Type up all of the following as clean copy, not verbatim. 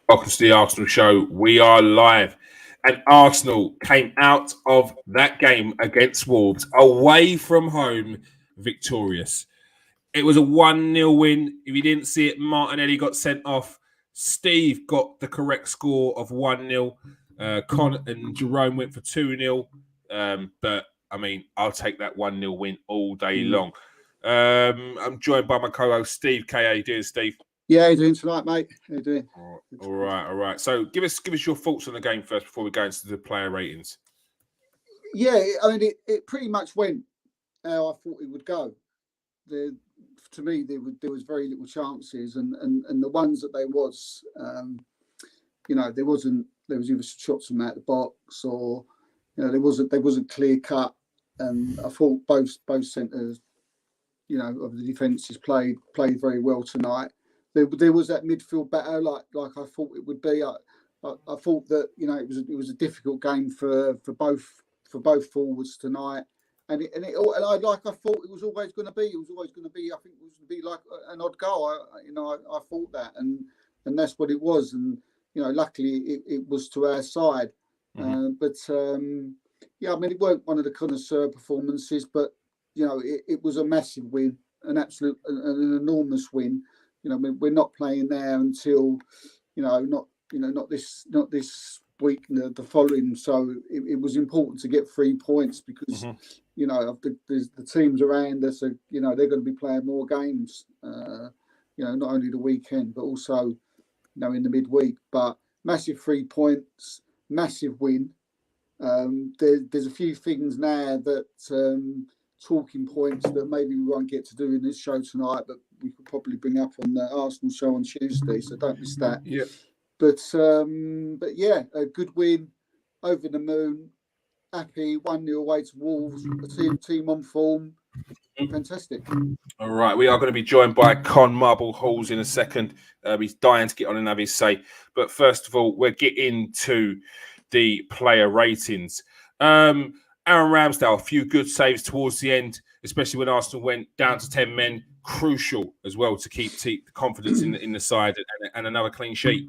Welcome to the Arsenal Show. We are live. And Arsenal came out of that game against Wolves away from home victorious. It was a 1-0 win. If you didn't see it, Martinelli got sent off. Steve got the correct score of 1-0. Con and Jerome went for 2-0. But, I mean, I'll take that 1-0 win all day long. I'm joined by my co-host, Steve K. How you doing, Steve? Yeah, how you doing tonight, mate? How you doing? All right. So give us your thoughts on the game first before we go into the player ratings. Yeah, I mean, it pretty much went how I thought it would go. To me, there was very little chances, and the ones that there was, there was either shots from out the box or there wasn't clear cut, and I thought both centres, of the defences played very well tonight. There was that midfield battle like I thought it would be. I thought that it was a difficult game for both forwards tonight, and I thought it was always going to be. It was always going to be. I think it was going to be like an odd goal. I thought that, and that's what it was. And luckily it was to our side. Mm-hmm. I mean, it weren't one of the connoisseur performances, but it was a massive win, an enormous win. We're not playing there until, not this week, the following. So it was important to get 3 points because, the teams around us are, they're going to be playing more games, not only the weekend, but also, in the midweek. But massive 3 points, massive win. There's a few things now that talking points that maybe we won't get to do in this show tonight, but we could probably bring up on the Arsenal show on Tuesday, so don't miss that. Yeah. But yeah, a good win, over the moon, happy, 1-0 away to Wolves, a team on form. Fantastic. All right, we are going to be joined by Con Marble Halls in a second. He's dying to get on and have his say. But first of all, we're getting to the player ratings. Aaron Ramsdale, a few good saves towards the end, especially when Arsenal went down to 10 men. Crucial as well to keep the confidence in the side, and another clean sheet.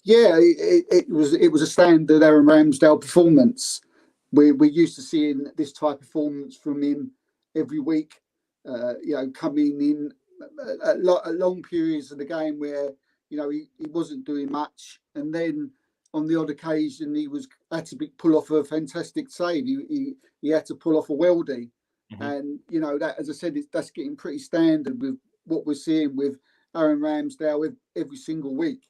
Yeah, it was a standard Aaron Ramsdale performance. We're used to seeing this type of performance from him every week. Coming in at long periods of the game where he wasn't doing much, and then on the odd occasion he had to pull off a fantastic save. He had to pull off a worldie, and that, as I said, that's getting pretty standard with what we're seeing with Aaron Ramsdale every single week.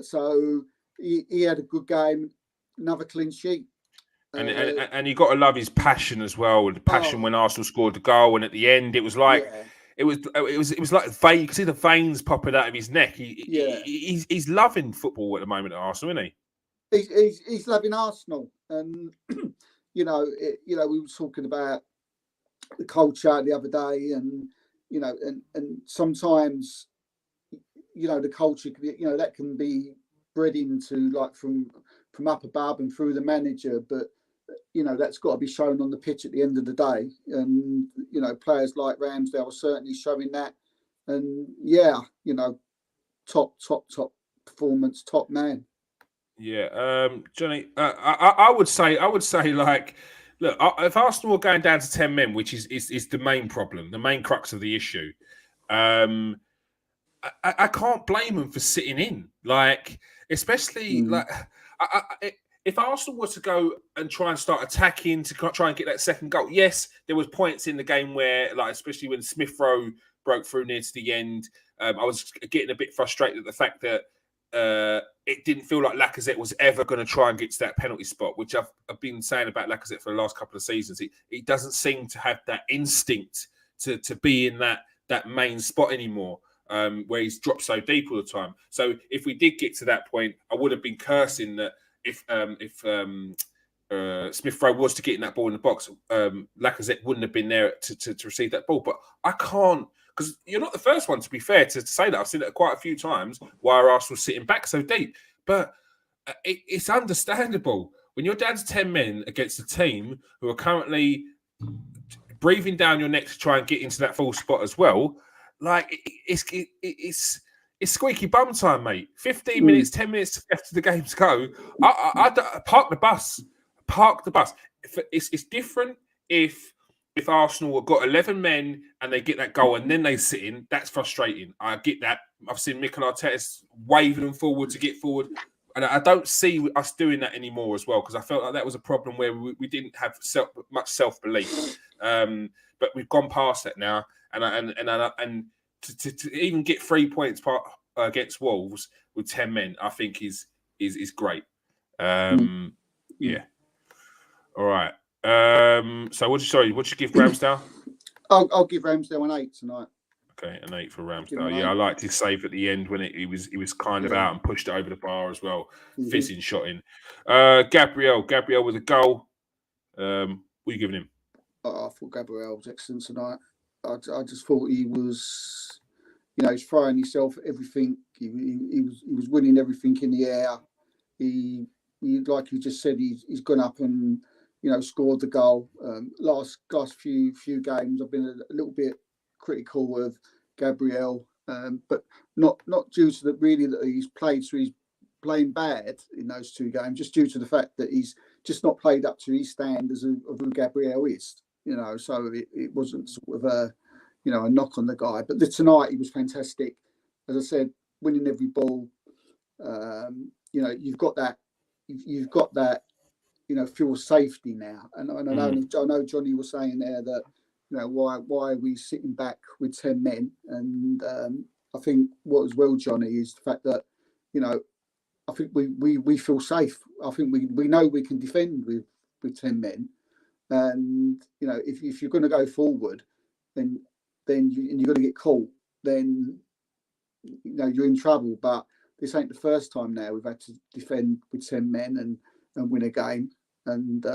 So he had a good game, another clean sheet. And you got to love his passion as well. The passion when Arsenal scored the goal, and at the end, it was like it was like vein. You can see the veins popping out of his neck. He's loving football at the moment at Arsenal, isn't he? He's loving Arsenal, and we were talking about the culture the other day, and and sometimes the culture, that can be bred into from up above and through the manager, but that's got to be shown on the pitch at the end of the day. And players like Ramsdale are certainly showing that. And top performance, top man. Yeah, Johnny, I would say like, look, if Arsenal are going down to 10 men, which is the main problem, the main crux of the issue, I can't blame them for sitting in, like, especially if Arsenal were to go and try and start attacking to try and get that second goal. Yes, there was points in the game where, like, especially when Smith Rowe broke through near to the end, I was getting a bit frustrated at the fact that it didn't feel like Lacazette was ever going to try and get to that penalty spot, which I've been saying about Lacazette for the last couple of seasons. He doesn't seem to have that instinct to be in that main spot anymore. Where he's dropped so deep all the time. So if we did get to that point, I would have been cursing that if Smith Rowe was to get in that ball in the box, Lacazette wouldn't have been there to receive that ball. But I can't, because you're not the first one, to be fair, to say that. I've seen it quite a few times. Why are Arsenal sitting back so deep? But it's understandable when you're down to 10 men against a team who are currently breathing down your neck to try and get into that full spot as well. Like, it's it's squeaky bum time, mate. 15 minutes, 10 minutes left of the game to go. I park the bus. Park the bus. It's different if Arsenal have got 11 men and they get that goal and then they sit in. That's frustrating. I get that. I've seen Mikel Arteta waving them forward to get forward. And I don't see us doing that anymore as well, because I felt like that was a problem where we didn't have much self-belief. But we've gone past that now. And to even get 3 points against Wolves with 10 men, I think is great. Yeah. All right. So what'd you give Ramsdale? I'll give Ramsdale an 8 tonight. Okay, an 8 for Ramsdale. Yeah, I liked his save at the end when he was kind of out and pushed it over the bar as well. Fizzing shot in. Gabriel with a goal. What are you giving him? I thought Gabriel was excellent tonight. I just thought he was, he's throwing himself at everything. He was winning everything in the air. He like you just said, he's gone up and scored the goal. Last few games, I've been a little bit critical of Gabriel, but not due to that he's played, so he's playing bad in those 2 games, just due to the fact that he's just not played up to his standards of who Gabriel is. So it wasn't sort of a knock on the guy. But tonight he was fantastic. As I said, winning every ball. You've got that. Feel safety now. And I know Johnny was saying there that why are we sitting back with 10 men? And I think what as well, Johnny, is the fact that I think we feel safe. I think we know we can defend with 10 men. And if you're going to go forward, then you're going to get caught. Then you're in trouble. But this ain't the first time now we've had to defend with 10 men and win a game. And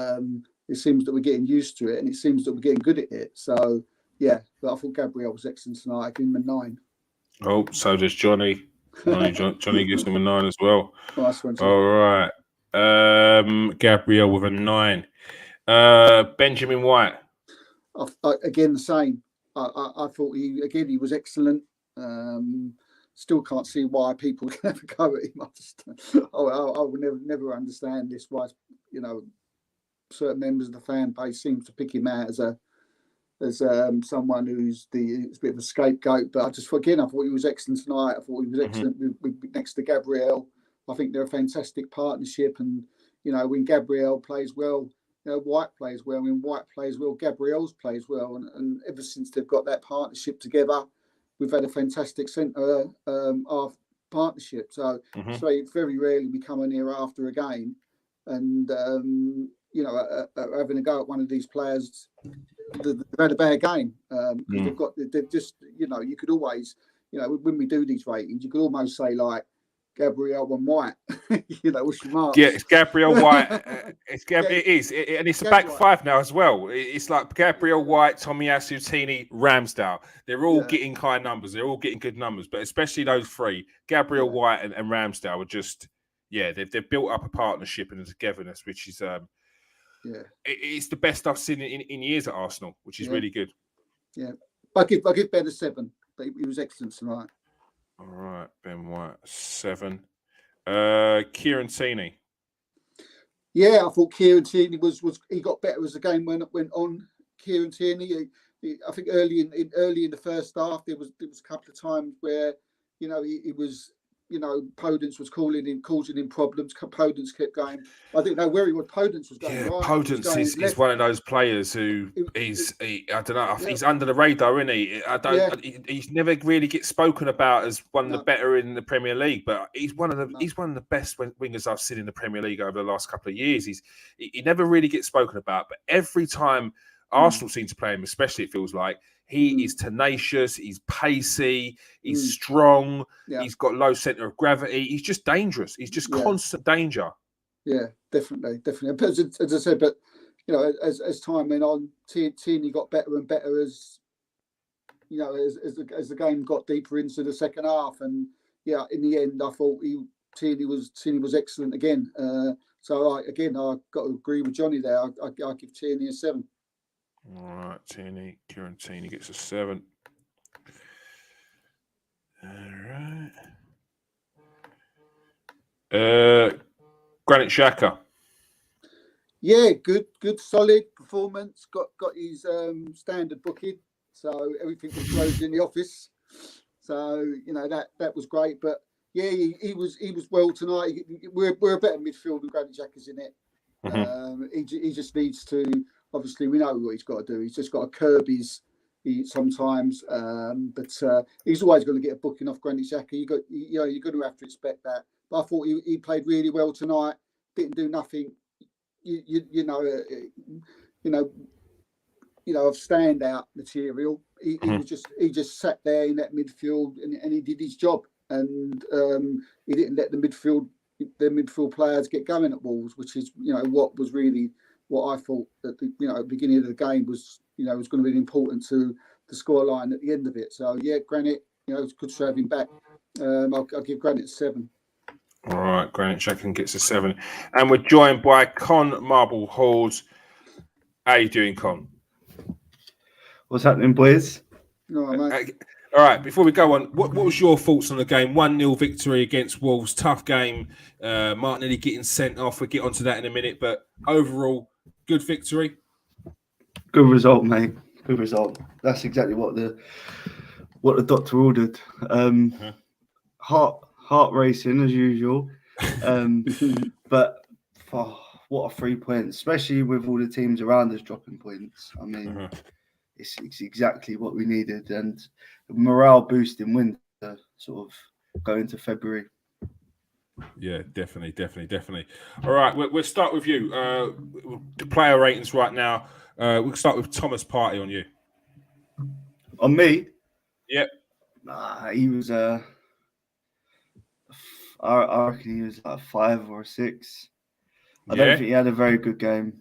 it seems that we're getting used to it, and it seems that we're getting good at it. So yeah, but I thought Gabriel was excellent tonight. I give him a 9. Oh, so does Johnny. Johnny gives him a 9 as well. Nice one, all right. Gabriel with a 9. Benjamin White. Again, the same. I thought he was excellent. Still can't see why people can ever go at him. I would never understand this. Why certain members of the fan base seem to pick him out as someone who's a bit of a scapegoat. But I thought he was excellent tonight. I thought he was excellent next to Gabriel. I think they're a fantastic partnership. And when Gabriel plays well, White plays well. When White plays well, Gabriel's plays well. And ever since they've got that partnership together, we've had a fantastic centre half partnership. So very rarely we come in here after a game and having a go at one of these players. They've had a bad game because they've just you could always when we do these ratings, you could almost say like Gabriel and White. What's your marks? Yeah, it's Gabriel White. It is, and it's a back 5 now as well. It's like Gabriel White, Tomiyasu, Tini, Ramsdale. They're all getting high numbers. They're all getting good numbers, but especially those 3, Gabriel White and Ramsdale, are just they've built up a partnership and a togetherness, which is it's the best I've seen in years at Arsenal, which is really good. Yeah, I give Ben a 7, but he was excellent tonight. All right, Ben White 7. Kieran Tierney. Yeah, I thought Kieran Tierney was he got better as the game went on. Kieran Tierney, I think early in the first half there was a couple of times where he was Podence was causing him problems. Podence kept going. I didn't know where he was. Podence was going right. Podence is one of those players who I don't know. He's under the radar, isn't he? He's never really gets spoken about as one of the better in the Premier League, but he's one of the best wingers I've seen in the Premier League over the last couple of years. He never really gets spoken about, but every time Arsenal seem to play him, especially it feels like he is tenacious, he's pacey, he's strong, he's got low centre of gravity. He's just dangerous. He's just constant danger. Yeah, definitely. But as I said, as time went on, Tierney got better and better as the game got deeper into the second half. And in the end, I thought Tierney was excellent again. So I got to agree with Johnny there. I give Tierney a 7. All right, Kieran Tierney gets a 7. All right. Granit Xhaka. Yeah, good, solid performance. Got his standard booking, so everything was closed in the office. So that was great. But yeah, he was well tonight. We're a better midfield than Granit Xhaka's in it. He just needs to. Obviously, we know what he's got to do. He's just got to curb sometimes. But he's always going to get a booking off Granit Xhaka. You're going to have to expect that. But I thought he played really well tonight. Didn't do nothing. Of standout material. He just sat there in that midfield and he did his job. And he didn't let the midfield players get going at Wolves, which is what I thought at the beginning of the game was was going to be important to the scoreline at the end of it. So yeah, Granit, it's good to have him back. I'll give Granit 7. All right, Granit Xhaka gets a 7, and we're joined by Con Marble Halls. How you doing, Con? What's happening, boys? No, mate. All right, before we go on, what was your thoughts on the game? 1-0 victory against Wolves, tough game. Martinelli getting sent off. We'll get onto that in a minute, but overall, good victory. Good result, mate. Good result. That's exactly what the doctor ordered. Heart racing as usual, but what a 3 points, especially with all the teams around us dropping points. I mean, it's exactly what we needed, and morale boosting win to sort of go into February. Yeah, definitely. All right, we'll start with you. The player ratings right now. We'll start with Thomas Partey on you. On me? Yep. He was I reckon he was like a 5 or a 6. I don't think he had a very good game.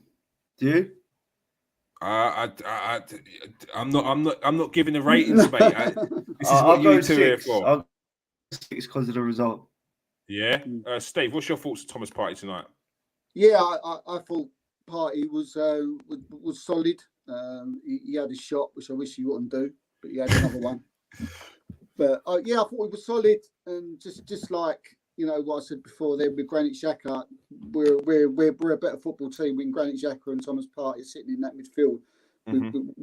Do you? I'm not giving the ratings, mate. This is what you two are here for. I'll go 6 because of the result. Yeah. Steve, what's your thoughts on Thomas Partey tonight? Yeah, I thought Partey was solid. He had a shot, which I wish he wouldn't do, but he had another one. But I thought he was solid, and just like what I said before, then with Granit Xhaka, we're a better football team when Granit Xhaka and Thomas Partey are sitting in that midfield,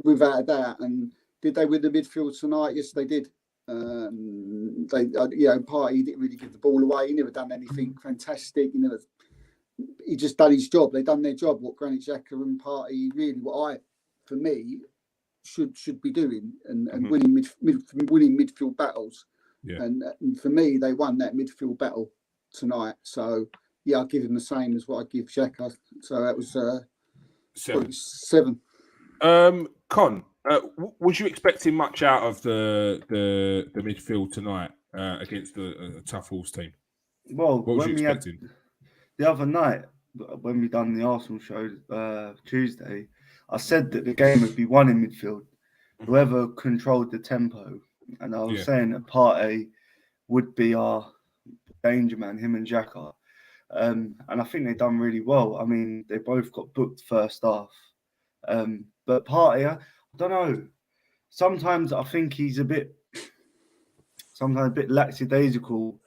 without a doubt. And did they win the midfield tonight? Yes, they did. Partey didn't really give the ball away. He never done anything fantastic. He just done his job. They done their job. What Granit Xhaka and Partey really, for me, should be doing and winning midfield battles. Yeah. And for me, they won that midfield battle tonight. So yeah, I'll give him the same as what I give Xhaka. So that was 7. Con, was you expecting much out of the midfield tonight against a tough Wolves team? Well, what was you expecting? The other night, when we done the Arsenal show Tuesday, I said that the game would be won in midfield. Whoever controlled the tempo. And I was saying that Partey would be our danger man, him and Xhaka. And I think they've done really well. I mean, they both got booked first half. But Partey, I don't know. Sometimes I think he's a bit lackadaisical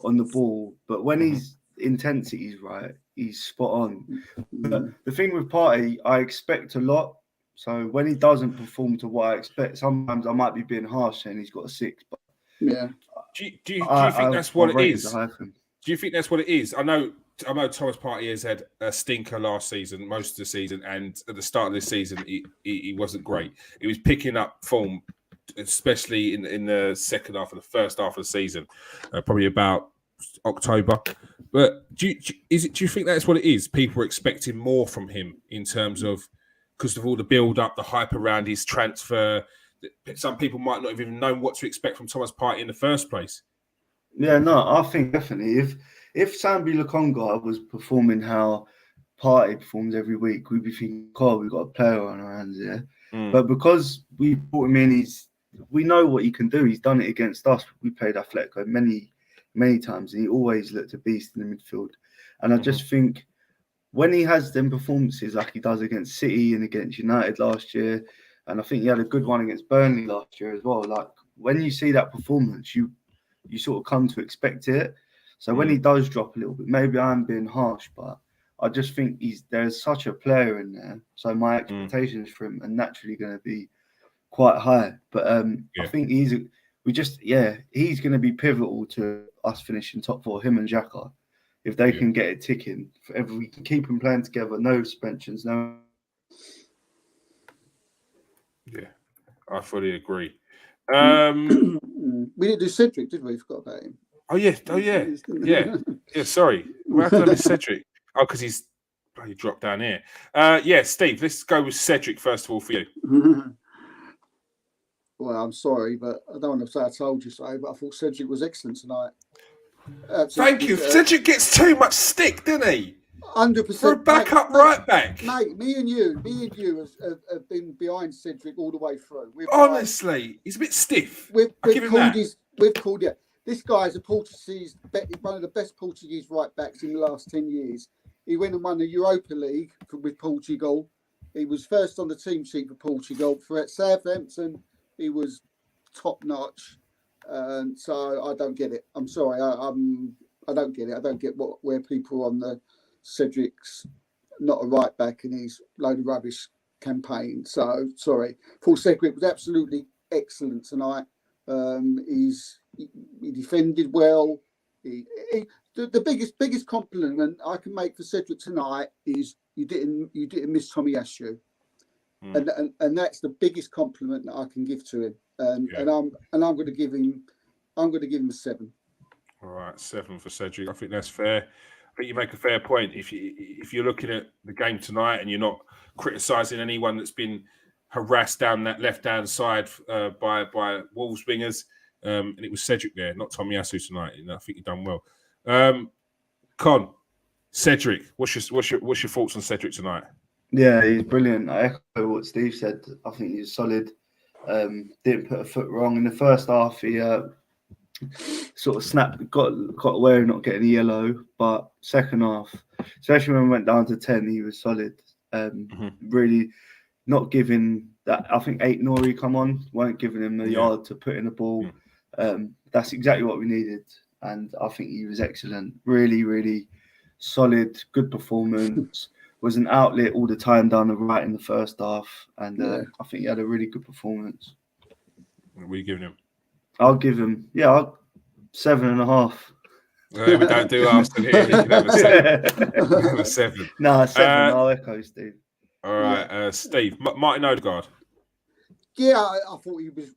on the ball. But when his intensity is right, he's spot on. But the thing with Partey, I expect a lot. So when he doesn't perform to what I expect, sometimes I might be being harsh saying he's got a 6. But yeah. Do you think that's what it is? Do you think that's what it is? I know Thomas Partey has had a stinker last season, most of the season, and at the start of this season, he wasn't great. He was picking up form, especially in the second half of the first half of the season, probably about October. But do you think that's what it is? People are expecting more from him in terms of, because of all the build-up, the hype around his transfer. Some people might not have even known what to expect from Thomas Partey in the first place. Yeah, no, I think definitely. If Sambi Lokonga was performing how Partey performs every week, we'd be thinking, oh, we've got a player on our hands here. But because we brought him in, we know what he can do. He's done it against us. We played Atletico many times, and he always looked a beast in the midfield. And I just think, when he has them performances like he does against City and against United last year, and I think he had a good one against Burnley last year as well. Like when you see that performance, you sort of come to expect it. So when he does drop a little bit, maybe I'm being harsh, but I just think there's such a player in there. So my expectations for him are naturally going to be quite high. But I think he's going to be pivotal to us finishing top 4, him and Xhaka. If they can get it ticking, if we can keep them playing together, no suspensions, no. Yeah, I fully agree. We didn't do Cedric, did we? Forgot about him. Oh yeah. Sorry, why did I miss Cedric? Oh, because he dropped down here. Steve, let's go with Cedric first of all for you. Well, I'm sorry, but I don't want to say I told you so, but I thought Cedric was excellent tonight. Thank you. Cedric gets too much stick, doesn't he? 100%. For a backup right back. Mate, me and you have been behind Cedric all the way through. Honestly, he's a bit stiff. We've called it. This guy's one of the best Portuguese right backs in the last 10 years. He went and won the Europa League with Portugal. He was first on the team sheet for Portugal. For Southampton, he was top notch. So I don't get it. I'm sorry. I don't get it. I don't get where people on the Cedric's not a right back and he's load of rubbish campaign. So sorry. Paul Cedric was absolutely excellent tonight. He defended well. The biggest compliment I can make for Cedric tonight is you didn't miss Tommy Asu. And that's the biggest compliment that I can give to him. And I'm going to give him a 7. All right, 7 for Cedric. I think that's fair. I think you make a fair point. If you're looking at the game tonight and you're not criticising anyone that's been harassed down that left-hand side by Wolves wingers, and it was Cedric there, not Tommy Asu tonight. And I think you've done well. Con, Cedric, what's your thoughts on Cedric tonight? Yeah, he's brilliant. I echo what Steve said. I think he's solid. Didn't put a foot wrong in the first half. He sort of snapped, got away of not getting a yellow. But second half, especially when we went down to 10, he was solid. Really not giving that. I think Nori come on, weren't giving him the yard to put in the ball. That's exactly what we needed, and I think he was excellent. Really, really solid, good performance. Was an outlet all the time down the right in the first half, and I think he had a really good performance. What are you giving him? I'll give him 7.5. We don't do Arsenal here. You can have a 7. No, 7. I'll echo Steve. All right, Steve. Martin Odegaard. Yeah, I thought he was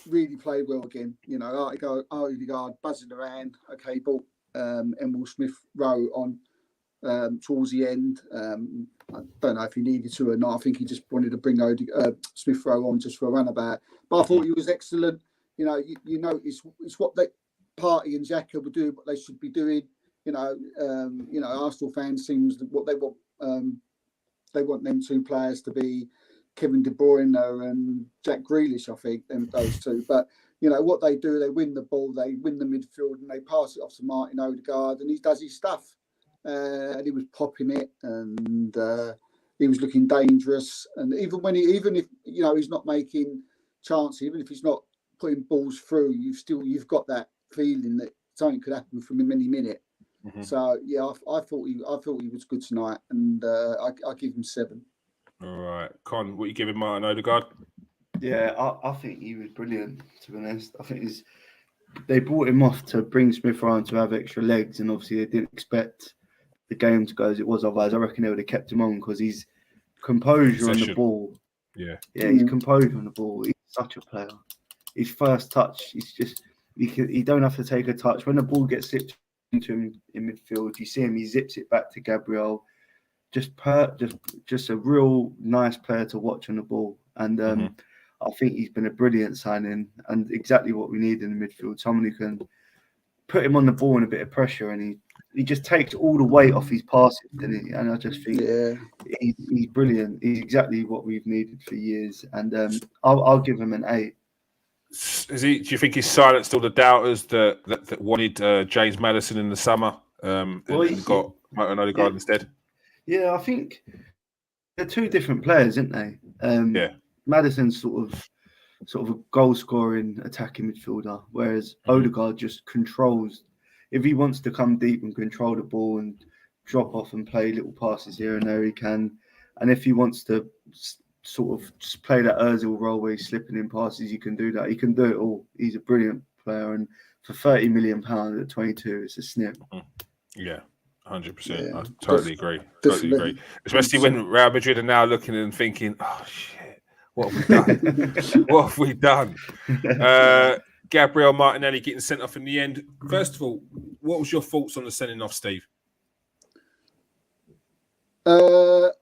really played well again. You know, Odegaard buzzing around. Okay, brought Emil Smith-Rowe on towards the end. I don't know if he needed to or not. I think he just wanted to bring Smith-Rowe on just for a runabout. But I thought he was excellent. You know, you know, it's what they Partey and Xhaka were doing, what they should be doing. Arsenal fans seems what they want. They want them two players to be Kevin De Bruyne and Jack Grealish, I think, and those two. But you know what they do, they win the ball, they win the midfield, and they pass it off to Martin Odegaard, and he does his stuff. And he was popping it, and he was looking dangerous. And even if he's not making chances, even if he's not putting balls through, you've got that feeling that something could happen from him any minute. So yeah, I thought he was good tonight, and I give him 7. All right, Con, what you giving Martin Odegaard? Yeah, I think he was brilliant. To be honest, I think they brought him off to bring Smith-Rowe to have extra legs, and obviously they didn't expect the game to go as it was. Otherwise, I reckon they would have kept him on because he's composure on the ball. Yeah, he's composure on the ball. He's such a player. His first touch, he's just he don't have to take a touch. When the ball gets zipped into him in midfield, you see him, he zips it back to Gabriel. Just a real nice player to watch on the ball. And I think he's been a brilliant signing and exactly what we need in the midfield. Someone who can put him on the ball in a bit of pressure, and he just takes all the weight off his passing, doesn't he? And I just think he's brilliant. He's exactly what we've needed for years. And I'll give him an 8. Do you think he's silenced all the doubters that wanted James Maddison in the summer and got Martin Odegaard instead? Yeah, I think they're two different players, aren't they? Maddison's sort of a goal-scoring attacking midfielder, whereas Odegaard just controls. if he wants to come deep and control the ball and drop off and play little passes here and there, he can. And if he wants to sort of just play that Ozil role where he's slipping in passes, he can do that. He can do it all. He's a brilliant player, and for £30 million at 22, it's a snip. Yeah. 100%. Yeah, I totally agree. definitely. Totally agree. Especially when Real Madrid are now looking and thinking, oh, shit, what have we done? What have we done? Gabriel Martinelli getting sent off in the end. First of all, what was your thoughts on the sending off, Steve? I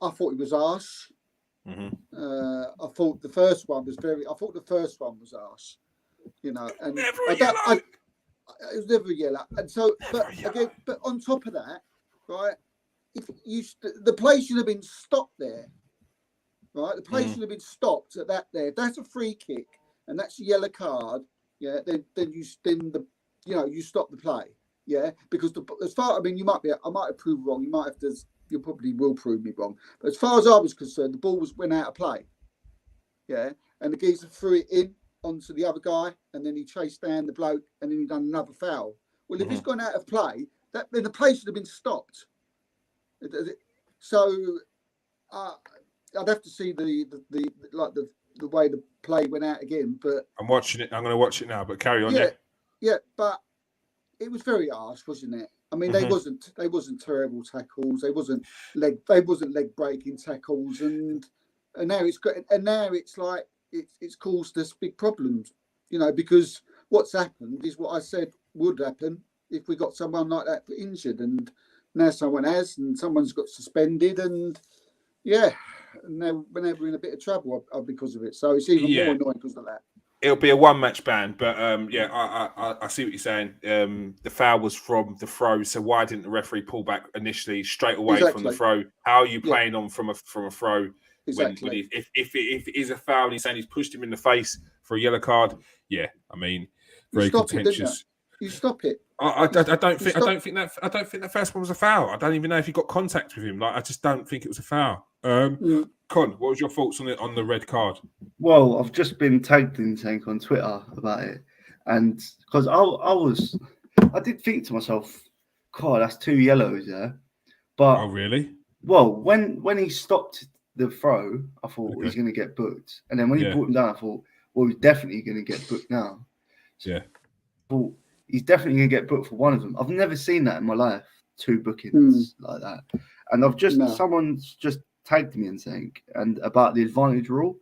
thought it was harsh. Mm-hmm. I thought the first one was harsh. You know, and Never it was never yellow. And so, but again, but on top of that, right? If the play should have been stopped there, right? The play should have been stopped at that there. That's a free kick, and that's a yellow card. Yeah, then you stop the play. Yeah, because as far I might have proved wrong. You probably will prove me wrong. But as far as I was concerned, the ball went out of play. Yeah, and the geezer threw it in onto the other guy, and then he chased down the bloke, and then he done another foul. Well, if it's gone out of play, then the play should have been stopped. So I'd have to see the way the play went out again. But I'm watching it. I'm going to watch it now. But carry on. Yeah, but it was very harsh, wasn't it? I mean, they wasn't terrible tackles. They wasn't leg breaking tackles, and now it's like it's caused us big problems, you know, because what's happened is what I said would happen if we got someone like that injured, and now someone has, and someone's got suspended, and now we're in a bit of trouble because of it. So it's even more annoying because of that. It'll be a one-match ban, but I see what you're saying. The foul was from the throw, so why didn't the referee pull back initially straight away from the throw? How are you playing on from a throw? Exactly. When if it is a foul, and he's saying he's pushed him in the face for a yellow card. Yeah, I mean, very contentious. You stop it. I don't think that first one was a foul. I don't even know if he got contact with him. Like, I just don't think it was a foul. Con, what was your thoughts on the red card? Well, I've just been tagged in saying on Twitter about it, and because I did think to myself, God, that's 2 yellows, yeah. But oh, really? Well, when he stopped the throw, I thought he's going to get booked, and then when he brought him down, I thought, well, he's definitely going to get booked now. So I thought, he's definitely going to get booked for one of them. I've never seen that in my life, 2 bookings like that, and someone's just tagged me and saying about the advantage rule,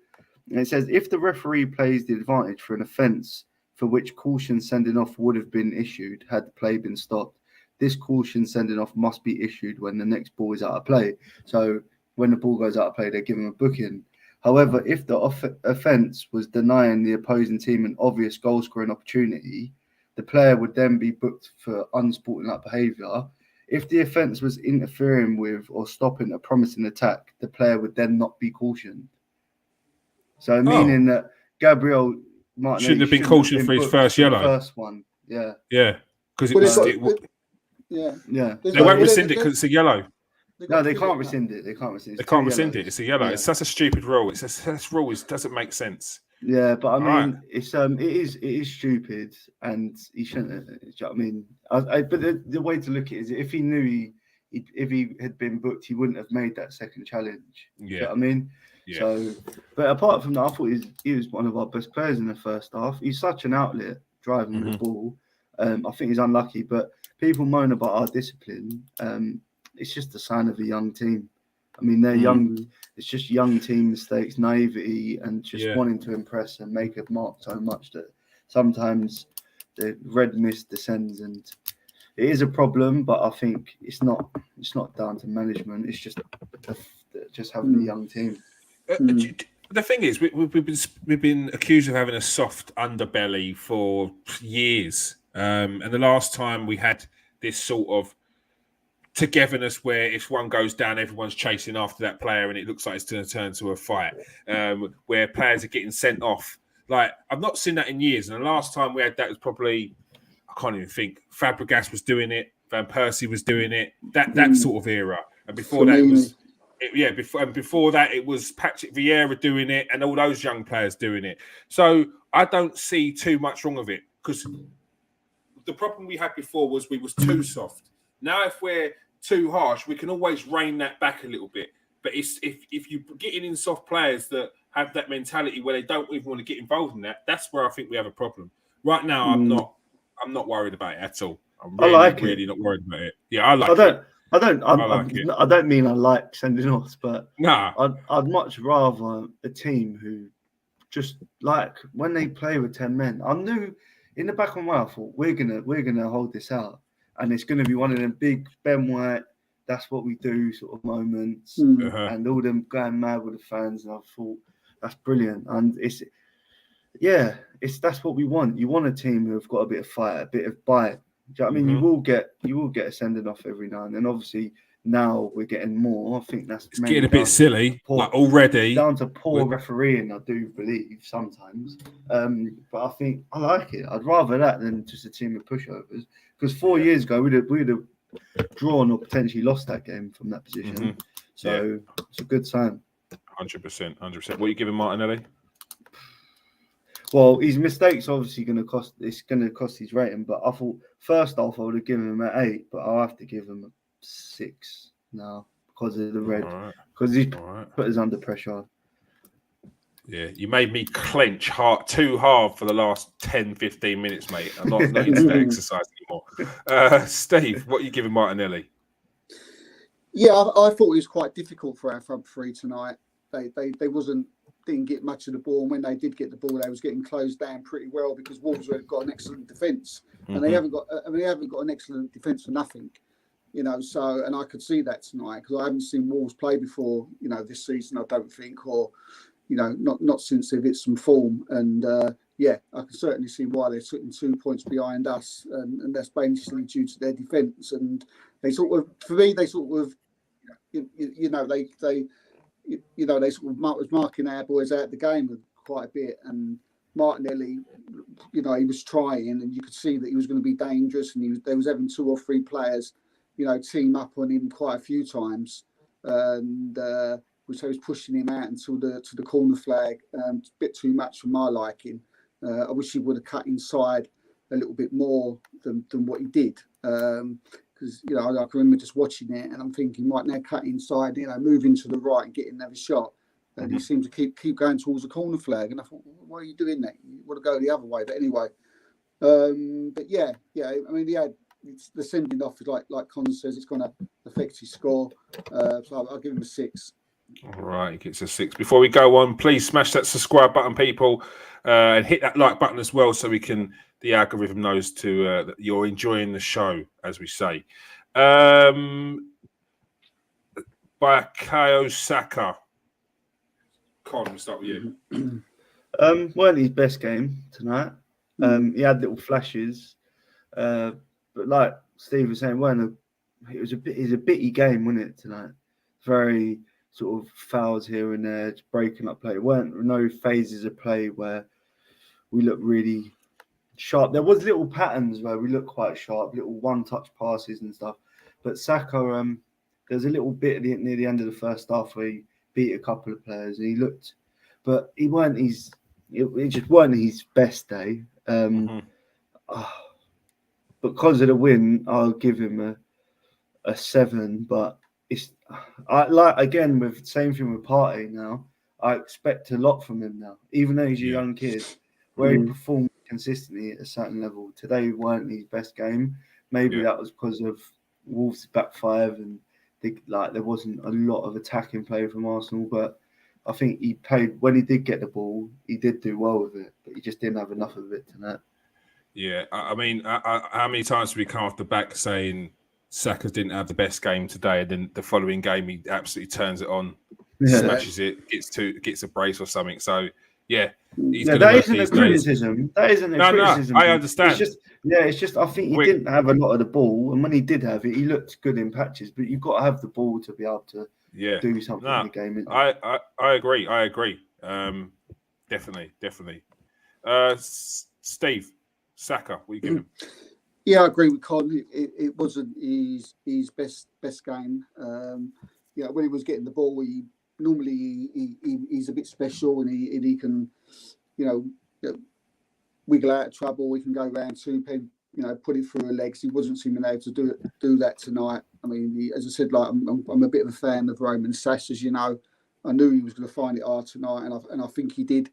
and it says if the referee plays the advantage for an offence for which caution sending off would have been issued had the play been stopped, this caution sending off must be issued when the next ball is out of play. So when the ball goes out of play, they give him a booking. However, if the offence was denying the opposing team an obvious goal scoring opportunity, the player would then be booked for unsportsmanlike behaviour. If the offence was interfering with or stopping a promising attack, the player would then not be cautioned. So meaning that Gabriel Martinelli shouldn't have been cautioned for his first yellow. First one, yeah. Because They won't rescind it because it's a yellow. No, they can't rescind it. They can't rescind it. It's a yellow. Yeah. It's such a stupid rule. This rule doesn't make sense. Yeah, but I mean, it is stupid, and he shouldn't. I mean, but the way to look at it is if he knew if he had been booked, he wouldn't have made that second challenge. Yeah, you know what I mean. Yeah. So, but apart from that, I thought he was one of our best players in the first half. He's such an outlet driving the ball. I think he's unlucky, but people moan about our discipline. It's just a sign of a young team. I mean, they're young. It's just young team mistakes, naivety, and just wanting to impress and make a mark so much that sometimes the red mist descends, and it is a problem. But I think it's not down to management. It's just having a young team. The thing is, we've been accused of having a soft underbelly for years, and the last time we had this sort of togetherness where if one goes down, everyone's chasing after that player, and it looks like it's going to turn to a fight, where players are getting sent off. Like, I've not seen that in years, and the last time we had that was probably, I can't even think. Fabregas was doing it, Van Persie was doing it, that sort of era, and before that it was. Before that, it was Patrick Vieira doing it and all those young players doing it. So I don't see too much wrong with it because the problem we had before was we was too soft. Now, if we're too harsh, we can always rein that back a little bit. But it's if you getting in soft players that have that mentality where they don't even want to get involved in that, that's where I think we have a problem. Right now, I'm not worried about it at all. I'm really not worried about it. Yeah, I like it. I don't mean I like sending off, but nah, I'd much rather a team who just like when they play with 10 men. I knew in the back of my mind, I thought we're gonna hold this out, and it's gonna be one of them big Ben White. That's what we do sort of moments, and all them going mad with the fans. And I thought that's brilliant, and that's what we want. You want a team who have got a bit of fight, a bit of bite. Do you know what I mean? You will get a sending off every now and then. Obviously, now we're getting more. I think that's getting a bit silly, like already down to poor refereeing. I do believe sometimes, but I think I like it. I'd rather that than just a team of pushovers. Because 4 years ago, we'd have drawn or potentially lost that game from that position. So it's a good sign. 100%. What are you giving Martinelli? Well, his mistakes obviously going to cost. It's going to cost his rating. But I thought first off I would have given him an 8, but I'll have to give him a 6 now because of the red. Because he's put us under pressure. Yeah, you made me clench too hard for the last 10, 15 minutes, mate. I'm not into that exercise anymore. Steve, what are you giving Martinelli? Yeah, I thought it was quite difficult for our front three tonight. They didn't get much of the ball, and when they did get the ball, they was getting closed down pretty well because Wolves have got an excellent defence, and they haven't got an excellent defence for nothing, you know. So, and I could see that tonight because I haven't seen Wolves play before, you know, this season. I don't think, or you know, not since they've hit some form. And I can certainly see why they're sitting 2 points behind us, and that's basically due to their defence. And they sort of, for me, they sort of, they sort of was marking our boys out the game quite a bit. And Martinelli, you know, he was trying, and you could see that he was going to be dangerous. And they was having 2 or 3 players, you know, team up on him quite a few times, and which I was pushing him out until to the corner flag. A bit too much for my liking. I wish he would have cut inside a little bit more than what he did. Because, you know, I can remember just watching it and I'm thinking, right, now cut inside, you know, moving to the right and getting another shot. And he seemed to keep going towards the corner flag. And I thought, why are you doing that? You want to go the other way. But anyway, I mean, the sending off is like Con says, it's going to affect his score. So I'll give him a 6. All right, he gets a 6. Before we go on, please smash that subscribe button, people, and hit that like button as well, so the algorithm knows that you're enjoying the show, as we say. By Saka. Con, we'll start with you. Weren't his best game tonight. He had little flashes, but like Steve was saying, it was a bitty game, wasn't it, tonight? Very sort of fouls here and there, just breaking up play. There weren't no phases of play where we looked really sharp. There was little patterns where we looked quite sharp, little one-touch passes and stuff. But Saka, there's a little bit near the end of the first half where he beat a couple of players and he looked, but it just weren't his best day. Because of the win, I'll give him a 7, but again with same thing with Partey now. I expect a lot from him now, even though he's a young kid. Where he performed consistently at a certain level. Today weren't his best game. Maybe that was because of Wolves' back 5 and there wasn't a lot of attacking play from Arsenal. But I think he played when he did get the ball. He did do well with it, but he just didn't have enough of it tonight. Yeah, I mean, how many times have we come off the back saying Saka didn't have the best game today, and then the following game he absolutely turns it on, smashes it, gets a brace or something. So that isn't a criticism. That isn't a criticism. No, I understand. It's just I think he didn't have a lot of the ball, and when he did have it, he looked good in patches. But you've got to have the ball to be able to do something in the game. I agree. Definitely. Steve, Saka, what are you giving him? Yeah, I agree with Con. It wasn't his best game. When he was getting the ball, he's a bit special, and he can, wiggle out of trouble. He can go around 2 put it through her legs. He wasn't seeming able to do that tonight. I mean, as I said, like I'm a bit of a fan of Roman Sass, as you know. I knew he was going to find it hard tonight, and I think he did.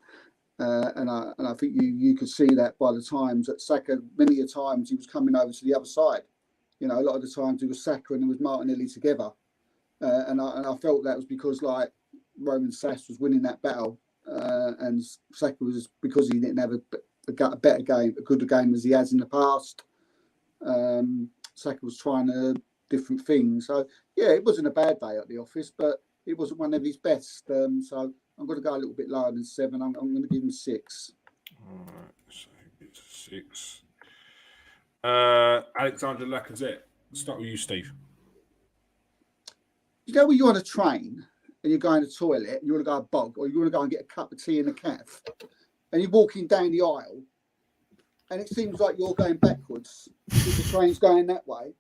And I think you could see that by the times that Saka, many a times he was coming over to the other side. A lot of the times it was Saka and it was Martinelli together, and I felt that was because like Roman Sass was winning that battle, and Saka was, because he didn't have a better game, a good game as he has in the past. Saka was trying different things. So yeah, it wasn't a bad day at the office, but it wasn't one of his best. So I'm going to go a little bit lower than 7. I'm going to give him 6. All right, so it's 6. Alexander Lacazette. Let's start with you, Steve. When you're on a train and you're going to the toilet and you want to go a bog, or you want to go and get a cup of tea in a cafe, and you're walking down the aisle, and it seems like you're going backwards because the train's going that way,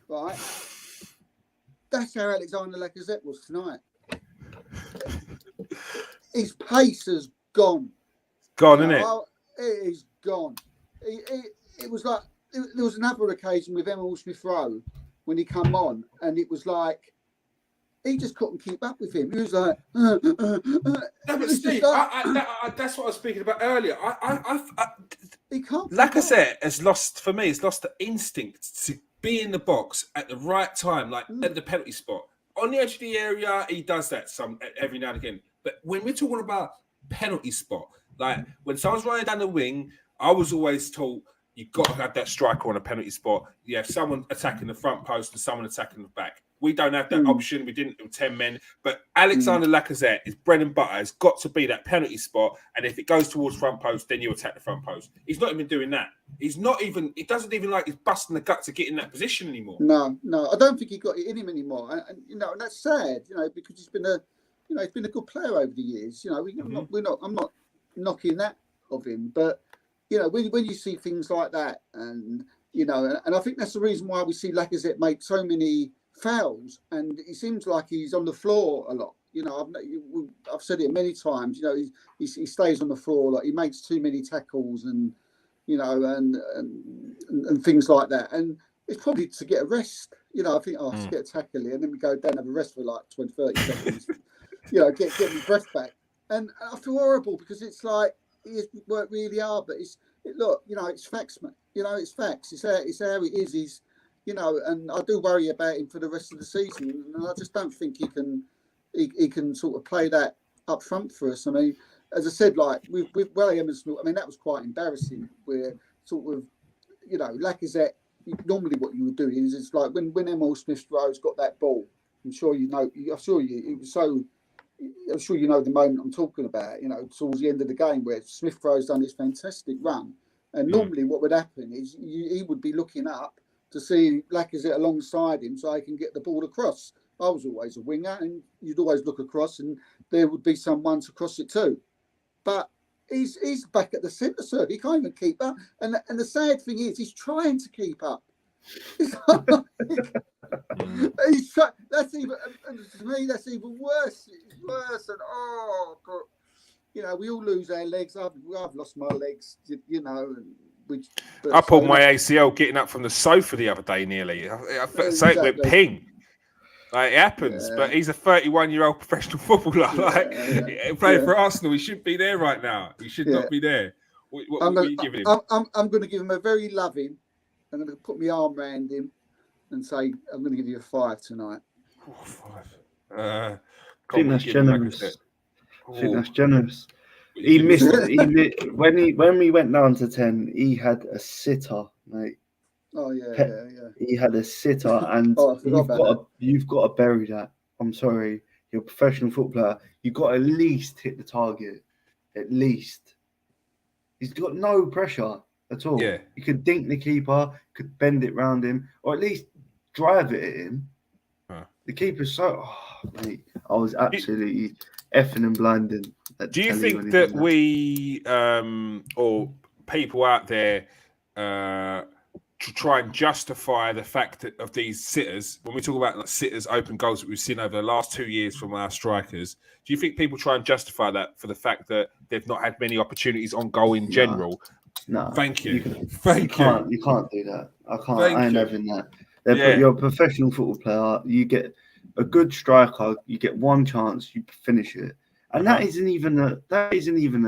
right? That's how Alexander Lacazette was tonight. His pace has gone. Gone, isn't it? It is gone. It was like, there was another occasion with Emil Smith-Rowe when he come on, and it was like, he just couldn't keep up with him. He was like, No, but Steve, that's what I was speaking about earlier. he can't. Lacazette has lost the instinct to be in the box at the right time, like at the penalty spot. On the edge of the area, he does that every now and again. But when we're talking about penalty spot, like when someone's running down the wing, I was always told you've got to have that striker on a penalty spot. You have someone attacking the front post and someone attacking the back. We don't have that option. We didn't with 10 men. But Alexander Lacazette, his bread and butter has got to be that penalty spot. And if it goes towards front post, then you attack the front post. He's not even doing that. It doesn't even like he's busting the gut to get in that position anymore. No, I don't think he got it in him anymore. And that's sad, because he's been a good player over the years. I'm not knocking that of him, but when you see things like that, and I think that's the reason why we see Lacazette make so many fouls, and it seems like he's on the floor a lot. I've said it many times. He stays on the floor, like he makes too many tackles, and and things like that. And it's probably to get a rest. I think to get a tackle here, and then we go down and have a rest for like 20, 30 seconds. Get my breath back. And I feel horrible because it's like he's worked really hard, but it's facts, mate. It's facts. It's how it is. He's, and I do worry about him for the rest of the season. And I just don't think he can sort of play that up front for us. I mean, as I said, like with William and Smith, I mean, that was quite embarrassing. Where sort of, Lacazette, normally what you would do is it's like when Emil Smith-Rowe's got that ball. I'm sure you know the moment I'm talking about, towards the end of the game where Smith-Rowe's done this fantastic run. And normally what would happen is he would be looking up to see Lacazette alongside him so he can get the ball across. I was always a winger, and you'd always look across and there would be someone to cross it to. But he's back at the centre circle. He can't even keep up. And the sad thing is he's trying to keep up. That's even, and to me, that's even worse. It's worse. And but we all lose our legs. I've lost my legs, I pulled my ACL getting up from the sofa the other day. Nearly, it went ping. Like it happens, but he's a 31-year-old professional footballer. Playing for Arsenal, he shouldn't be there right now. He should not be there. What are you giving him? I'm going to give him a very loving. I'm going to put my arm around him and say, I'm going to give you a 5 tonight. 5. I think that's generous. He missed when we went down to 10. He had a sitter, mate. Oh yeah. He had a sitter, and you've got to bury that. I'm sorry, you're a professional footballer. You've got to at least hit the target. At least. He's got no pressure at all. Yeah. You could dink the keeper, could bend it round him, or at least drive it at him. The keeper's mate, I was absolutely effing and blinding. Do you think that we or people out there to try and justify the fact that of these sitters, when we talk about like sitters, open goals that we've seen over the last 2 years from our strikers, do you think people try and justify that for the fact that they've not had many opportunities on goal in general? No, Thank you. You can't do that. I can't. Thank I ain't you. having that. You're a professional football player. You get a good striker. You get one chance. You finish it, and that isn't even a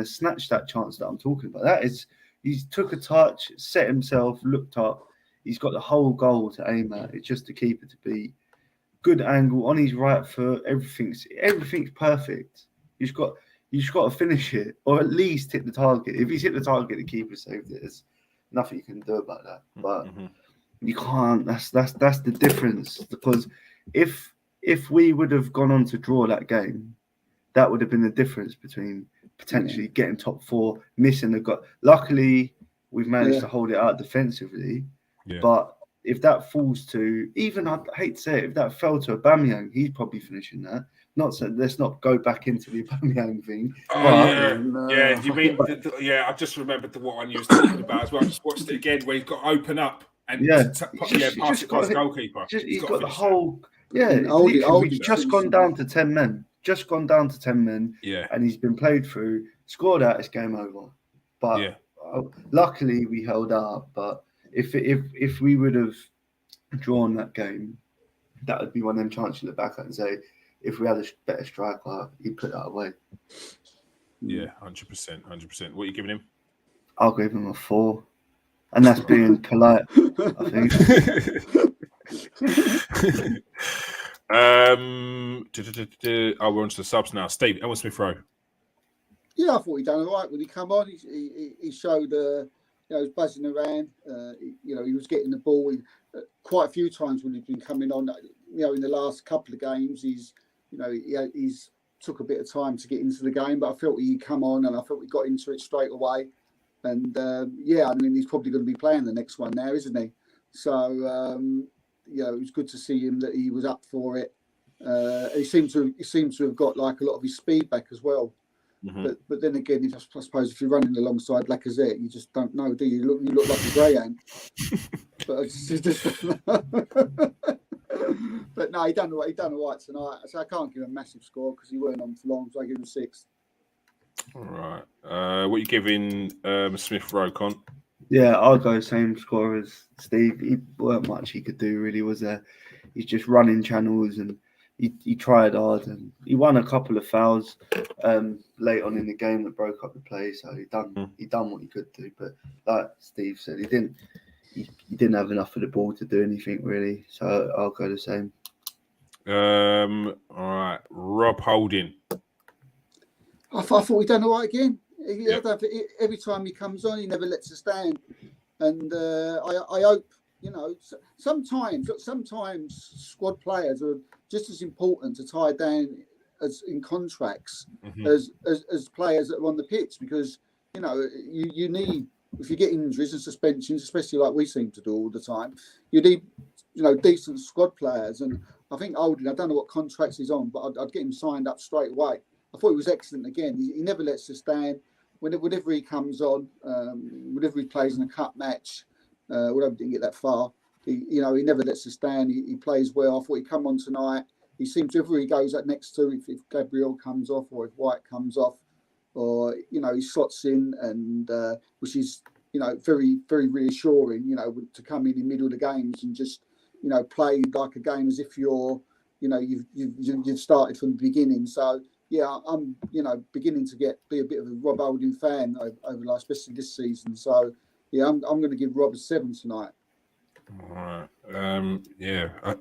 snatch that chance that I'm talking about. That is, he took a touch, set himself, looked up. He's got the whole goal to aim at. It's just the keeper to beat. Good angle on his right foot. Everything's perfect. You just got to finish it, or at least hit the target. If he's hit the target, the keeper saved it. There's nothing you can do about that. But you can't. That's the difference. Because if we would have gone on to draw that game, that would have been the difference between potentially getting top 4, missing the goal. Luckily, we've managed to hold it out defensively. Yeah. But if that falls to, even I hate to say it, if that fell to Aubameyang, he's probably finishing that. Let's not go back into the Aubameyang thing. Yeah. You mean? I just remembered the one you was talking about as well. I just watched it again where he's got to open up and pass it past the goalkeeper. He's got the whole. He's just gone down to 10 men. Just gone down to 10 men. Yeah. And he's been played through, scored out. It's game over. But luckily we held out. But if we would have drawn that game, that would be one of them chances you look back at and say, if we had a better striker, he'd put that away. Yeah, 100%. What are you giving him? I'll give him a 4. And that's being polite, I think. We're on to the subs now. Steve, Emil Smith-Rowe. Yeah, I thought he done all right when he come on. He showed, he was buzzing around. He was getting the ball. Quite a few times when he's been coming on, in the last couple of games, he's took a bit of time to get into the game, but I felt he'd come on and I felt he got into it straight away. And he's probably going to be playing the next one now, isn't he? So it was good to see him that he was up for it. He seemed to have got like a lot of his speed back as well. Mm-hmm. But then again, I suppose if you're running alongside Lacazette, you just don't know, do you? You look like a greyhound. But no, he done all right tonight. So I can't give him a massive score because he weren't on for long. So I give him 6. All right. What are you giving Smith-Rowe, Con? Yeah, I'll go same score as Steve. He weren't much he could do really, was there? He's just running channels and he tried hard and he won a couple of fouls late on in the game that broke up the play. So he done what he could do. But like Steve said, he didn't have enough of the ball to do anything really. So I'll go the same. All right, Rob Holding. I thought he done all right again. Every time he comes on, he never lets us down. And I hope, sometimes squad players are just as important to tie down as in contracts as players that are on the pitch, because you need, if you get injuries and suspensions, especially like we seem to do all the time, you need decent squad players. And I think Holding, I don't know what contracts he's on, but I'd get him signed up straight away. I thought he was excellent again. He never lets us down. Whenever he comes on, whenever he plays in a cup match, although we didn't get that far, he never lets us down. He plays well. I thought he'd come on tonight. He seems to, wherever he goes up next to, if Gabriel comes off or if White comes off, or he slots in, and which is very, very reassuring. To come in the middle of the games and just play like a game as if you're you've started from the beginning. So. Yeah, I'm beginning to be a bit of a Rob Holding fan over especially this season. So yeah, I'm going to give Rob a 7 tonight. All right.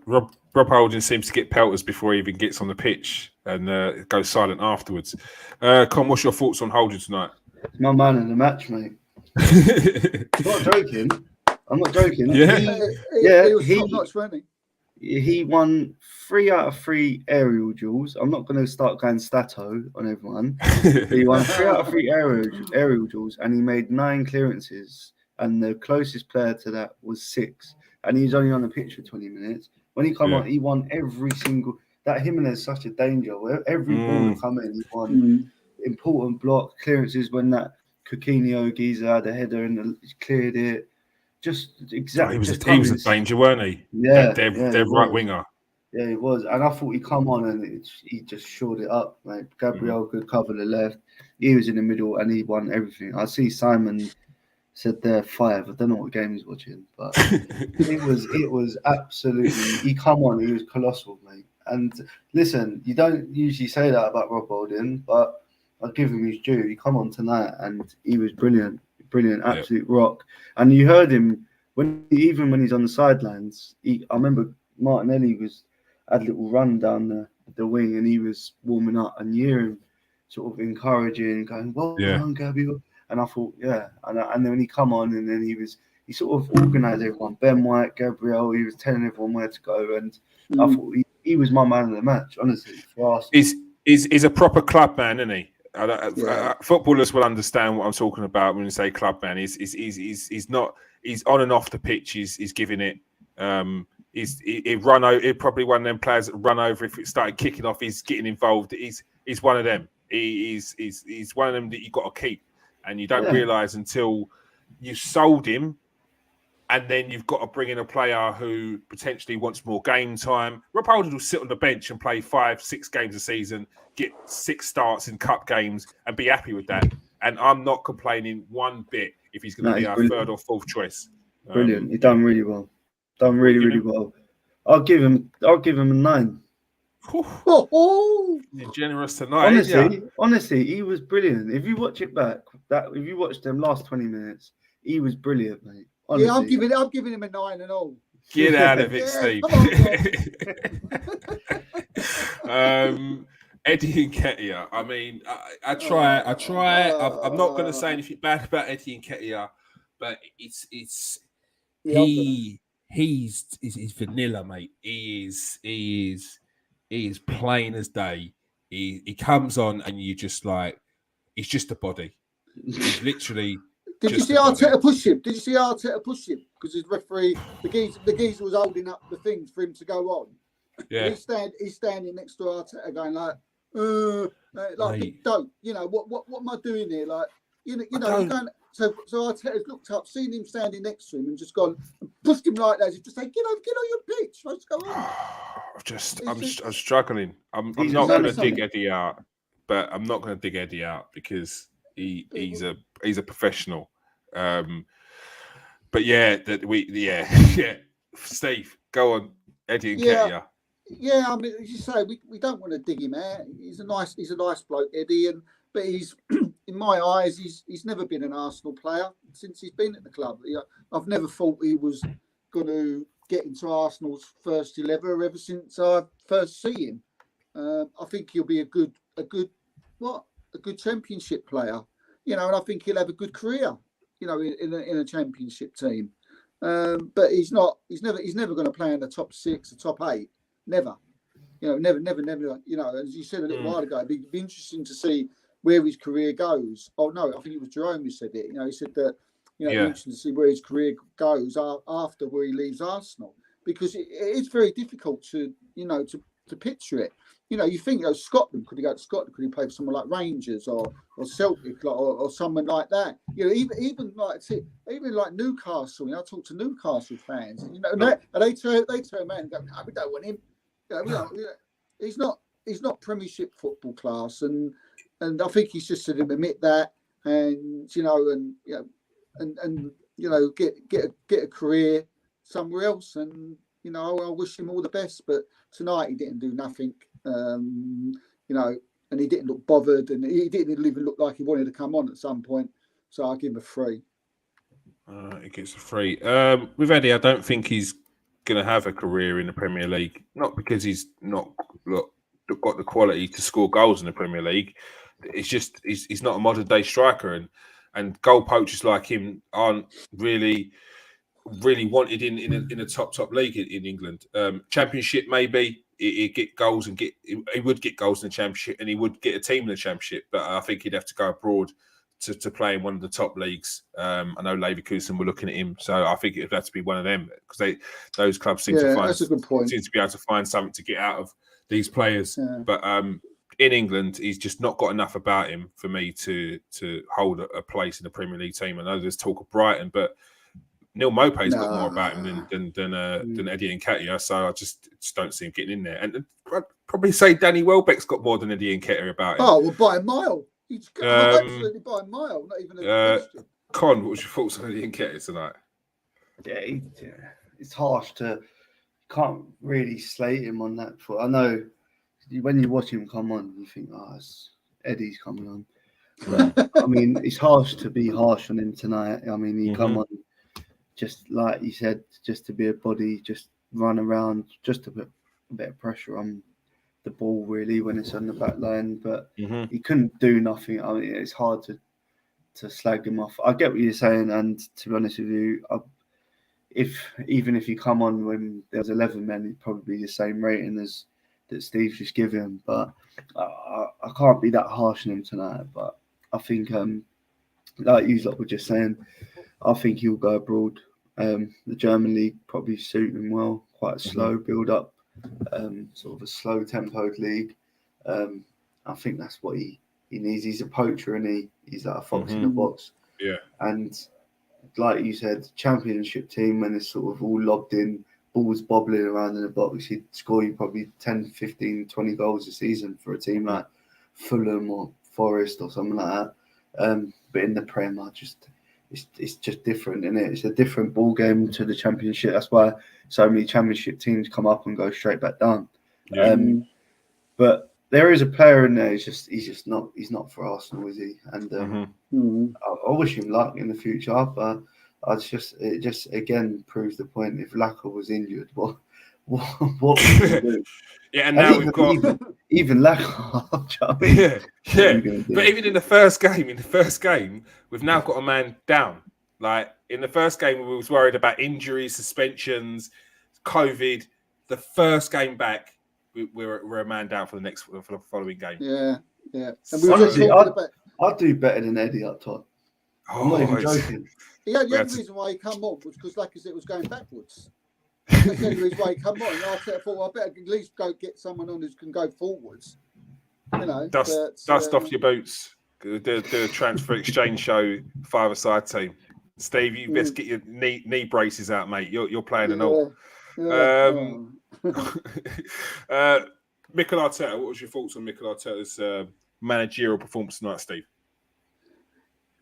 Rob Holding seems to get pelters before he even gets on the pitch and goes silent afterwards. Con, what's your thoughts on Holding tonight? It's my man in the match, mate. I'm not joking. He was top-notch, wasn't he? He won 3 out of 3 aerial duels. I'm not going to start going stato on everyone. He won 3 out of 3 aerial duels, and he made 9 clearances. And the closest player to that was 6. And he's only on the pitch for 20 minutes. When he come on, he won every single. That Jimenez is such a danger. Where every ball that come in, he won important block clearances. When that Coutinho geezer had a header and he cleared it. Just exactly. He was a danger, weren't he? Yeah, their right winger. Yeah, he was, and I thought he'd come on and he just shored it up. Like Gabriel could cover the left, he was in the middle, and he won everything. I see Simon said they're 5. I don't know what game he's watching, but it was absolutely. He come on, he was colossal, mate. And listen, you don't usually say that about Rob Holding, but I'll give him his due. He come on tonight, and he was brilliant, absolute rock. And you heard him even when he's on the sidelines. I remember Martinelli had a little run down the wing, and he was warming up, and you hear him sort of encouraging, going, "Well done, Gabby." And I thought, yeah. And then when he come on, and then he sort of organised everyone. Ben White, Gabriel, he was telling everyone where to go. And I thought he was my man of the match, honestly, for us. He's a proper club man, isn't he? Footballers will understand what I'm talking about when you say club man. He's on and off the pitch. He's giving it. He'd probably one of them players that run over if it started kicking off. He's getting involved. He's one of them. He's one of them that you got to keep. And you don't realise until you've sold him, and then you've got to bring in a player who potentially wants more game time. Rob Holding will sit on the bench and play 5-6 games a season, get 6 starts in cup games, and be happy with that. And I'm not complaining one bit if he's going to be our third or fourth choice. Brilliant. He done really well. Done really well. I'll give him a 9. You're generous tonight. Honestly, he was brilliant. If you watch it back, if you watch them last 20 minutes, he was brilliant, mate. Honestly. Yeah, I'm giving him a 9 and all. Get out of it, Steve. Eddie Nketiah. I mean, I try. I'm not going to say anything bad about Eddie Nketiah, but he's vanilla, mate. He is plain as day. He comes on and you just like, he's just a body. He's literally. Did you see Arteta push him? Because his referee, the geezer was holding up the things for him to go on. Yeah. He's standing next to Arteta going like big dope. You know, what am I doing here? Like, you know, so Arteta's looked up, seen him standing next to him, and just gone and pushed him like that. He's just saying, get on your pitch. Let's go on. I'm struggling. I'm not going to dig Eddie out, but I'm not going to dig Eddie out because he's a professional. But Steve, go on, Eddie Nketiah. Yeah, I mean, as you say, we don't want to dig him out. He's a nice bloke, Eddie, but he's in my eyes, he's never been an Arsenal player since he's been at the club. I've never thought he was going to get into Arsenal's first 11 ever since I first see him. I think he'll be a good Championship player, you know, and I think he'll have a good career, you know, in a Championship team. But he's never going to play in the top 6 or top 8. Never. You know, never. You know, as you said a little while ago, it'd be interesting to see where his career goes. Oh no, I think it was Jerome who said it. You know, he said that, you know, it'd be interesting to see where his career goes after where he leaves Arsenal, because it is very difficult to picture it. You know, you think, you know, Scotland, could he go to Scotland? Could he play for someone like Rangers or Celtic or someone like that? You know, even like Newcastle. You know, I talk to Newcastle fans, and, you know, and they turn around and go, no, we don't want him. You know, he's not Premiership football class, and I think he's just to admit that, and get a career somewhere else, and you know, I wish him all the best. But tonight he didn't do nothing, you know, and he didn't look bothered, and he didn't even look like he wanted to come on at some point. So I'll give him a 3. He gets a 3. With Eddie, I don't think he's going to have a career in the Premier League. Not because he's not got the quality to score goals in the Premier League. It's just he's not a modern day striker, and goal poachers like him aren't really wanted in a top league in England. Championship maybe he'd get goals and he would get goals in the Championship, and he would get a team in the Championship. But I think he'd have to go abroad to play in one of the top leagues. I know Leverkusen were looking at him, so I think it'd have to be one of them, because those clubs seem to be able to find something to get out of these players. Yeah. But in England, he's just not got enough about him for me to hold a place in the Premier League team. I know there's talk of Brighton, but Neil Maupay's got more about him than Eddie Nketiah, so I just don't see him getting in there. And I'd probably say Danny Welbeck's got more than Eddie Nketiah about him. Oh, well, by a mile. He's absolutely by a mile, not even a question. Con, what was your thoughts on the Nketiah tonight? Yeah, it's harsh to can't really slate him on that. I know when you watch him come on, you think, it's Eddie's coming on. But I mean, it's harsh to be harsh on him tonight. I mean, he come on just like you said, just to be a body, just run around, just to put a bit of pressure on the ball really when it's on the back line. But he couldn't do nothing. I mean, it's hard to slag him off. I get what you're saying, and to be honest with you, even if you come on when there's 11 men, it'd probably be the same rating as that Steve's just given him. But I can't be that harsh on him tonight. But I think, like you lot were just saying, I think he'll go abroad. The German league probably suit him well. Quite a slow build up, sort of a slow tempoed league. I think that's what he needs. He's a poacher, and he's like a fox in a box. Yeah, and like you said, championship team, when it's sort of all lobbed in, balls bobbling around in the box, he'd score you probably 10, 15, 20 goals a season for a team like Fulham or Forest or something like that. But in the Prem, it's just different, isn't it? It's a different ball game to the championship. That's why so many championship teams come up and go straight back down. Yeah. But there is a player in there. He's not for Arsenal, is he? And I wish him luck in the future, but it just again proves the point. If Lacazette was injured, what would he do? Yeah, and now we've got even Lacazette. I mean, yeah. But even in the first game, we've now got a man down. Like in the first game, we was worried about injuries, suspensions, COVID. The first game back, we're a man down for the following game. Yeah. And honestly, I'd do better than Eddie up top. I'm not even joking. The only reason why he come on was because Lacazette was going backwards. That's the only reason why he come on. And I thought, I better at least go get someone on who can go forwards. You know, dust off your boots. Do a transfer exchange show, five-a-side team. Steve, you best get your knee braces out, mate. You're playing an all. Mikel Arteta, what was your thoughts on Mikel Arteta's managerial performance tonight, Steve?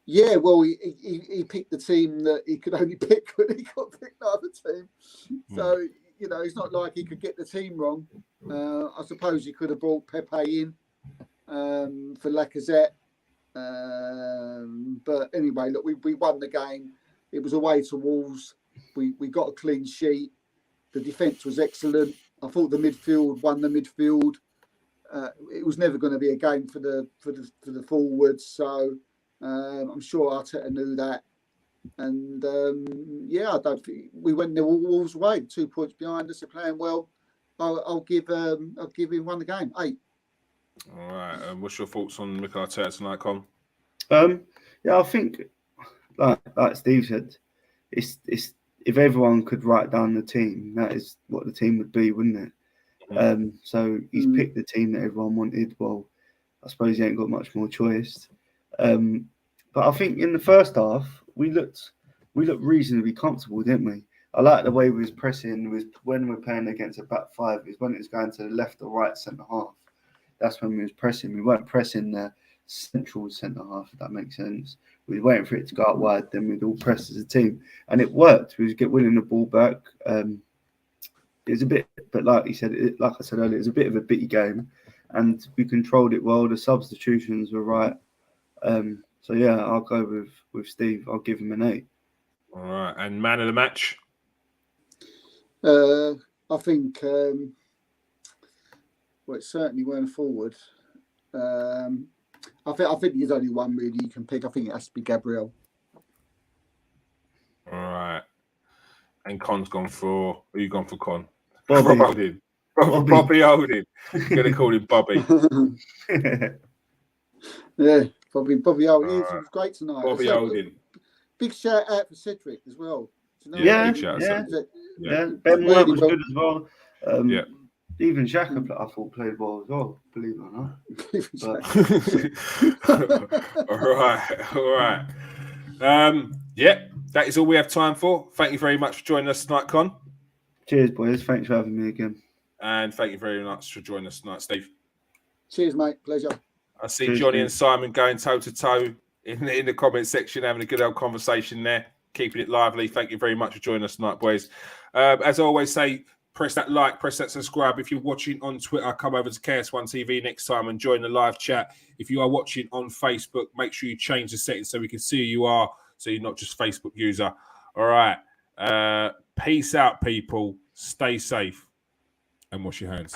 Yeah, well, he picked the team that he could only pick when he got picked another team. So, it's not like he could get the team wrong. I suppose he could have brought Pepe in for Lacazette. But anyway, look, we won the game. It was away to Wolves. We got a clean sheet. The defence was excellent. I thought the midfield won the midfield. It was never going to be a game for the forwards. So I'm sure Arteta knew that. And I don't think we went the Wolves' way. 2 points behind us. They're playing well. I'll give him one the game. 8. All right. What's your thoughts on Mikel Arteta tonight, Con? I think like Steve said, it's if everyone could write down the team, that is what the team would be, wouldn't it? So he's picked the team that everyone wanted. Well, I suppose he ain't got much more choice. But I think in the first half we looked reasonably comfortable, didn't we? I like the way we was pressing. When we're playing against a back five, is when it's going to the left or right centre half. That's when we was pressing. We weren't pressing the central centre half, if that makes sense. We were waiting for it to go out wide, then we'd all press as a team. And it worked. We was winning the ball back. It was a bit, but like you said, like I said earlier, it was a bit of a bitty game. And we controlled it well. The substitutions were right. So yeah, I'll go with Steve. I'll give him an 8. All right. And man of the match? I think it certainly went forward. I think there's only one really you can pick. I think it has to be Gabriel. All right. And Con's gone for... Who you gone for, Con? Bobby. Bobby Holding. I'm going to call him Bobby. Yeah, Bobby Holding. He was great tonight. Bobby Holding. Big shout out for Cedric as well. Yeah. Ben White was good as well. Even Saka, I thought, played well as well, believe it or not. All right. That is all we have time for. Thank you very much for joining us tonight, Con. Cheers, boys. Thanks for having me again. And thank you very much for joining us tonight, Steve. Cheers, mate. Pleasure. I see Johnny and Simon going toe-to-toe in the comment section, having a good old conversation there, keeping it lively. Thank you very much for joining us tonight, boys. As I always say, press that like, press that subscribe. If you're watching on Twitter, come over to KS1 TV next time and join the live chat. If you are watching on Facebook, make sure you change the settings so we can see who you are, so you're not just Facebook user. All right. Peace out, people. Stay safe and wash your hands.